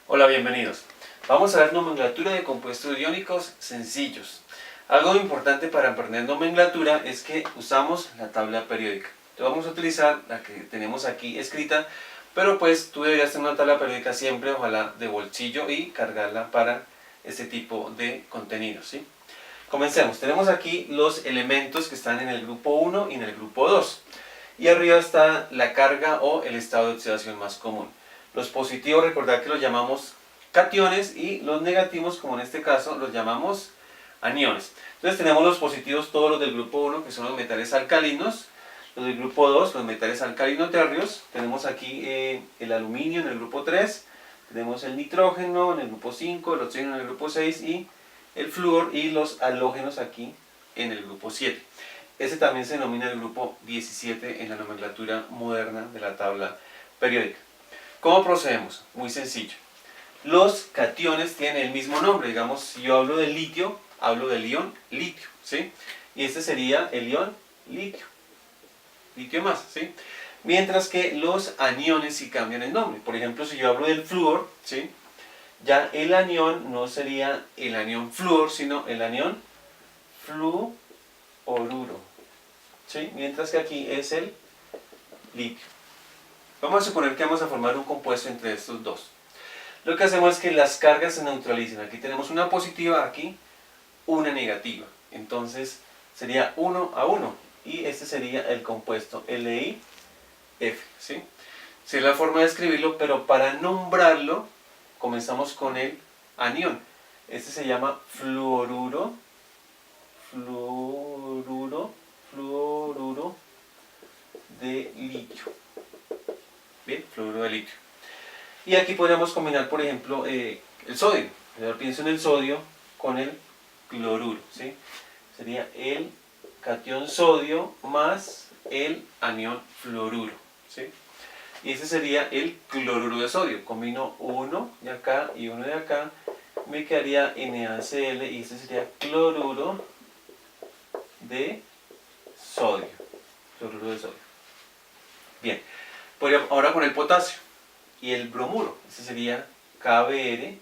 Hola, bienvenidos. Vamos a ver nomenclatura de compuestos iónicos sencillos. Algo importante para aprender nomenclatura es que usamos la tabla periódica. Entonces vamos a utilizar la que tenemos aquí escrita, pero pues tú deberías tener una tabla periódica siempre, ojalá de bolsillo, y cargarla para este tipo de contenidos, ¿sí? Comencemos. Tenemos aquí los elementos que están en el grupo 1 y en el grupo 2. Y arriba está la carga o el estado de oxidación más común. Los positivos, recordad que los llamamos cationes, y los negativos, como en este caso, los llamamos aniones. Entonces tenemos los positivos, todos los del grupo 1, que son los metales alcalinos. Los del grupo 2, los metales alcalino-terrios. Tenemos aquí el aluminio en el grupo 3. Tenemos el nitrógeno en el grupo 5, el oxígeno en el grupo 6 y el flúor y los halógenos aquí en el grupo 7. Ese también se denomina el grupo 17 en la nomenclatura moderna de la tabla periódica. ¿Cómo procedemos? Muy sencillo. Los cationes tienen el mismo nombre. Digamos, si yo hablo del litio, hablo del ion litio, ¿sí? Y este sería el ion litio. Litio más, ¿sí? Mientras que los aniones sí cambian el nombre. Por ejemplo, si yo hablo del flúor, ¿sí? Ya el anión no sería el anión flúor, sino el anión fluoruro, ¿sí? Mientras que aquí es el litio. Vamos a suponer que vamos a formar un compuesto entre estos dos. Lo que hacemos es que las cargas se neutralicen. Aquí tenemos una positiva, aquí una negativa. Entonces sería 1 a 1. Y este sería el compuesto LiF, ¿sí? Sí, es la forma de escribirlo, pero para nombrarlo comenzamos con el anión. Este se llama fluoruro de litio. Bien, fluoruro de litio. Y aquí podríamos combinar, por ejemplo, el sodio. Yo pienso en el sodio con el cloruro, ¿sí? Sería el catión sodio más el anión fluoruro, ¿sí? Y ese sería el cloruro de sodio. Combino uno de acá y uno de acá, me quedaría NaCl y este sería cloruro de sodio. Cloruro de sodio. Bien, ahora con el potasio y el bromuro. Este sería KBr,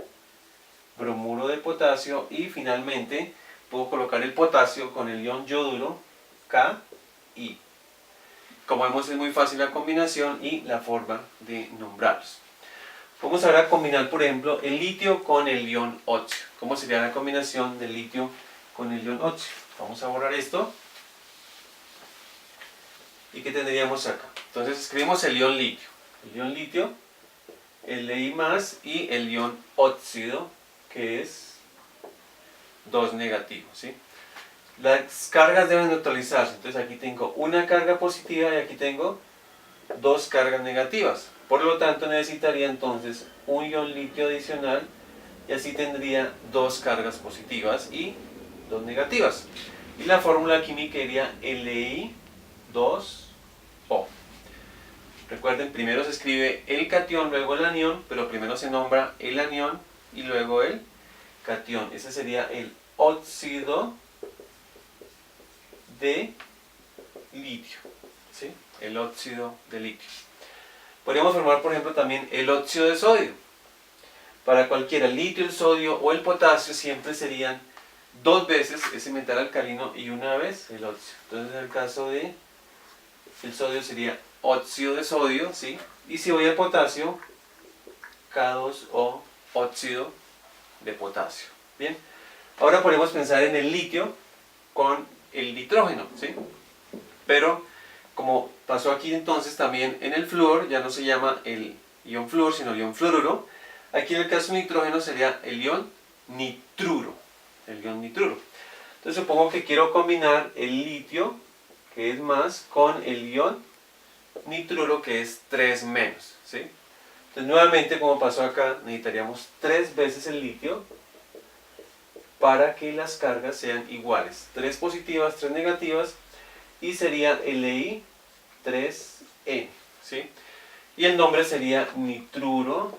bromuro de potasio, y finalmente puedo colocar el potasio con el ion yoduro Ki. Como vemos, es muy fácil la combinación y la forma de nombrarlos. Vamos ahora a combinar, por ejemplo, el litio con el ion oxio. ¿Cómo sería la combinación del litio con el ion oxio? Vamos a borrar esto. ¿Y qué tendríamos acá? Entonces escribimos el ion litio. El ion litio, el Li más, y el ion óxido, que es 2 negativo, ¿sí? Las cargas deben neutralizarse. Entonces aquí tengo una carga positiva y aquí tengo dos cargas negativas. Por lo tanto necesitaría entonces un ion litio adicional, y así tendría dos cargas positivas y dos negativas. Y la fórmula química sería Li2O. Recuerden, primero se escribe el catión, luego el anión, pero primero se nombra el anión y luego el catión. Ese sería el óxido de litio, ¿sí? El óxido de litio. Podríamos formar, por ejemplo, también el óxido de sodio. Para cualquiera, el litio, el sodio o el potasio, siempre serían dos veces ese metal alcalino y una vez el óxido. Entonces, en el caso de el sodio sería óxido de sodio, ¿sí? Y si voy al potasio, K2O, óxido de potasio. Bien. Ahora podemos pensar en el litio con el nitrógeno, ¿sí? Pero como pasó aquí entonces también en el flúor, ya no se llama el ion flúor, sino el ion fluoruro. Aquí en el caso de nitrógeno sería el ion nitruro. El ion nitruro. Entonces supongo que quiero combinar el litio, que es más, con el ion nitruro, que es 3 menos, ¿sí? Entonces nuevamente, como pasó acá, necesitaríamos 3 veces el litio para que las cargas sean iguales. 3 positivas, 3 negativas, y sería Li3N, ¿sí? Y el nombre sería nitruro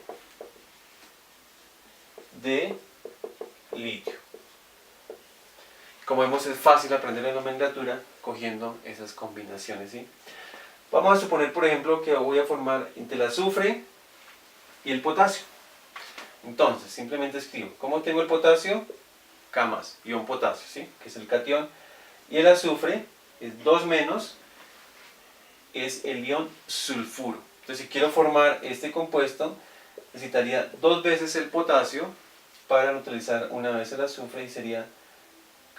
de litio. Como vemos, es fácil aprender la nomenclatura cogiendo esas combinaciones, ¿sí? Vamos a suponer, por ejemplo, que voy a formar entre el azufre y el potasio. Entonces, simplemente escribo, ¿cómo tengo el potasio? K más, ion potasio, ¿sí? Que es el catión. Y el azufre es 2 menos, es el ion sulfuro. Entonces, si quiero formar este compuesto, necesitaría 2 veces el potasio para neutralizar una vez el azufre y sería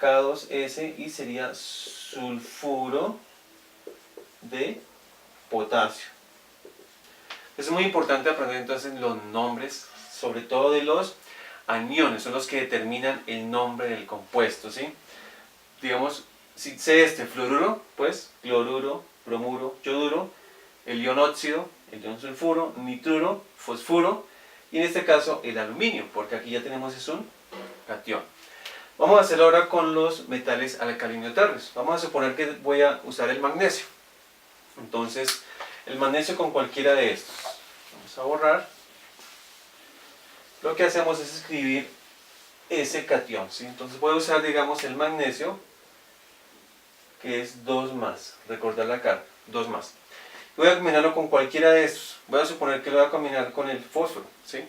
K2S y sería sulfuro de potasio. Es muy importante aprender entonces los nombres, sobre todo de los aniones, son los que determinan el nombre del compuesto, ¿sí? Digamos, si sé este fluoruro, pues cloruro, bromuro, yoduro, el ion óxido, el ion sulfuro, nitruro, fosfuro, y en este caso el aluminio, porque aquí ya tenemos es un catión. Vamos a hacerlo ahora con los metales alcalino-térreos. Vamos a suponer que voy a usar el magnesio. Entonces, el magnesio con cualquiera de estos. Vamos a borrar. Lo que hacemos es escribir ese catión, ¿sí? Entonces voy a usar, digamos, el magnesio, que es 2 más. Recordar la carga, 2 más. Voy a combinarlo con cualquiera de estos. Voy a suponer que lo voy a combinar con el fósforo, ¿sí?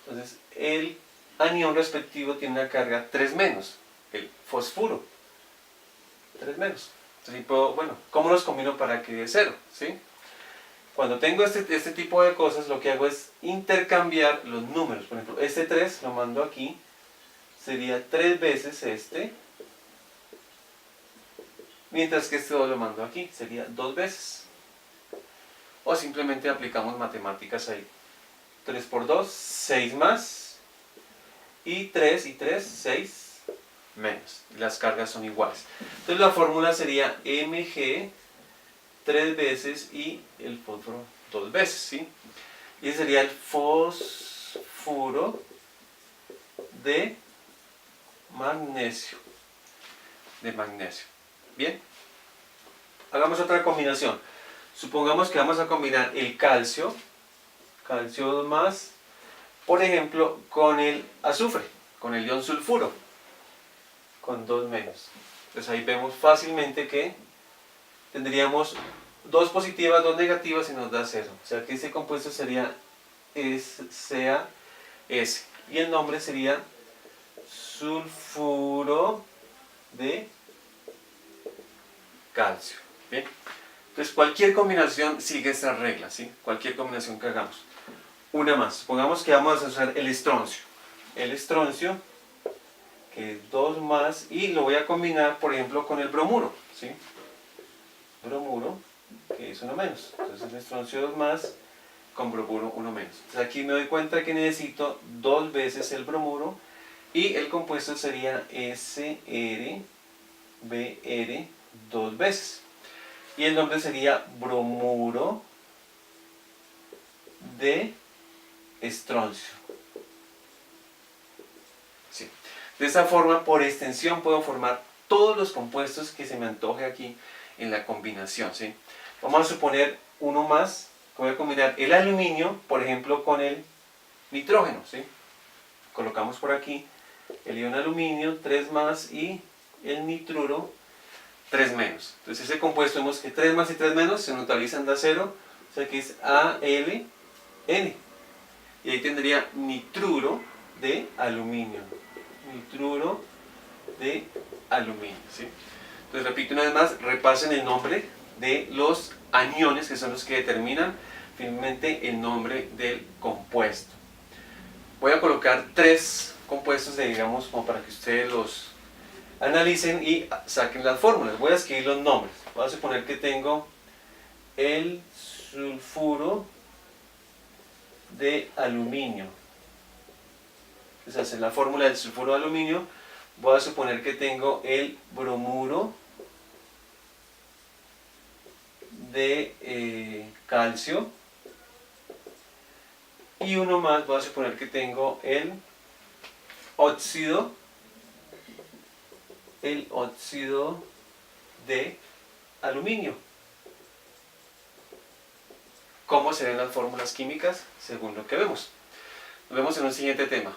Entonces, el anión respectivo tiene una carga 3 menos. El fosfuro, 3 menos. Entonces, puedo, bueno, ¿cómo los combino para que dé 0? ¿Sí? Cuando tengo este tipo de cosas, lo que hago es intercambiar los números. Por ejemplo, este 3 lo mando aquí, sería 3 veces este, mientras que este 2 lo mando aquí, sería 2 veces. O simplemente aplicamos matemáticas ahí. 3 por 2, 6 más, y 3 y 3, 6 menos. Las cargas son iguales. Entonces la fórmula sería Mg 3 veces y el fósforo 2 veces, ¿sí? Y ese sería el fósfuro de magnesio. Bien, hagamos otra combinación. Supongamos que vamos a combinar el calcio 2 más, por ejemplo, con el azufre, con el ion sulfuro, con 2 menos. Entonces ahí vemos fácilmente que tendríamos 2 positivas, 2 negativas y nos da 0. O sea que ese compuesto sería CaS y el nombre sería sulfuro de calcio. Bien. Entonces cualquier combinación sigue esta regla, ¿sí? Cualquier combinación que hagamos. Una más. Supongamos que vamos a usar el estroncio. El estroncio, que es 2 más, y lo voy a combinar, por ejemplo, con el bromuro, ¿sí? Bromuro, que es 1 menos. Entonces el estroncio 2 más con bromuro 1 menos. Entonces aquí me doy cuenta que necesito 2 veces el bromuro y el compuesto sería SrBr 2 veces. Y el nombre sería bromuro de estroncio. Sí. De esa forma, por extensión, puedo formar todos los compuestos que se me antoje aquí en la combinación, ¿sí? Vamos a suponer uno más, que voy a combinar el aluminio, por ejemplo, con el nitrógeno, ¿sí? Colocamos por aquí el ion aluminio, 3 más, y el nitruro, 3 menos. Entonces ese compuesto vemos que 3 más y 3 menos se neutralizan, da 0, o sea que es AlN. Y ahí tendría nitruro de aluminio. Nitruro de aluminio, ¿sí? Entonces repito una vez más, repasen el nombre de los aniones, que son los que determinan finalmente el nombre del compuesto. Voy a colocar 3 compuestos, digamos, como para que ustedes los analicen y saquen las fórmulas. Voy a escribir los nombres. Voy a suponer que tengo el sulfuro de aluminio. Entonces, en la fórmula del sulfuro de aluminio, voy a suponer que tengo el bromuro de calcio. Y uno más, voy a suponer que tengo el óxido de aluminio. ¿Cómo se ven las fórmulas químicas? Según lo que vemos. Nos vemos en un siguiente tema.